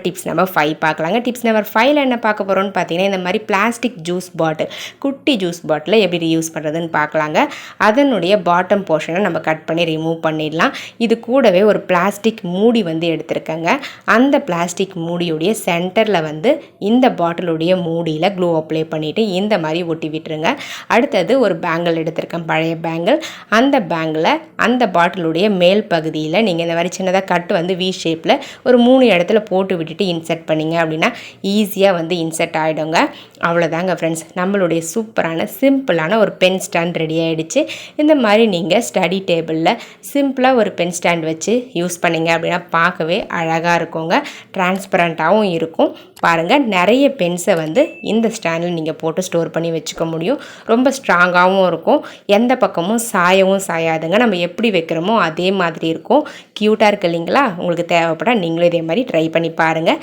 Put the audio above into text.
Tips number 5 பார்க்கலாங்க. Tips number 5ல என்ன பார்க்க போகிறோம்னு பார்த்தீங்கன்னா, இந்த மாதிரி பிளாஸ்டிக் ஜூஸ் பாட்டில், குட்டி ஜூஸ் பாட்டிலை எப்படி ரீயூஸ் பண்ணுறதுன்னு பார்க்கலாங்க. அதனுடைய பாட்டம் போர்ஷனை நம்ம கட் பண்ணி ரிமூவ் பண்ணிடலாம். இது கூடவே ஒரு பிளாஸ்டிக் மூடி வந்து எடுத்திருக்கேங்க. அந்த பிளாஸ்டிக் மூடியுடைய சென்டரில் வந்து இந்த பாட்டிலுடைய மூடியில் க்ளூ அப்ளை பண்ணிவிட்டு இந்த மாதிரி ஒட்டி விட்டுருங்க. அடுத்தது ஒரு பேங்கிள் எடுத்திருக்கேன், பழைய பேங்கிள். அந்த பேங்கில் அந்த பாட்டிலுடைய மேல் பகுதியில் நீங்கள் இந்த மாதிரி சின்னதாக கட் வந்து வி ஷேப்பில் ஒரு 3 இடத்துல போட்டு விட்டுட்டு இன்சர்ட் பண்ணிங்க அப்படின்னா ஈஸியாக வந்து இன்சர்ட் ஆகிடுங்க. அவ்வளோதாங்க ஃப்ரெண்ட்ஸ், நம்மளுடைய சூப்பரான சிம்பிளான ஒரு பென் ஸ்டாண்ட் ரெடி ஆகிடுச்சு. இந்த மாதிரி நீங்கள் ஸ்டடி டேபிளில் சிம்பிளாக ஒரு பென் ஸ்டாண்ட் வச்சு யூஸ் பண்ணிங்க அப்படின்னா பார்க்கவே அழகாக இருக்குங்க, டிரான்ஸ்பரண்ட்டாகவும் இருக்கும். பாருங்கள், நிறைய பென்ஸை வந்து இந்த ஸ்டாண்டில் நீங்கள் போட்டு ஸ்டோர் பண்ணி வச்சுக்க முடியும். ரொம்ப ஸ்ட்ராங்காகவும் இருக்கும், எந்த பக்கமும் சாயவும் சாயாதுங்க. நம்ம எப்படி வைக்கிறோமோ அதே மாதிரி இருக்கும். க்யூட்டாக இருக்கு இல்லைங்களா? உங்களுக்கு தேவைப்பட்டால் நீங்களும் இதே மாதிரி ட்ரை பண்ணி பாருங்கள்.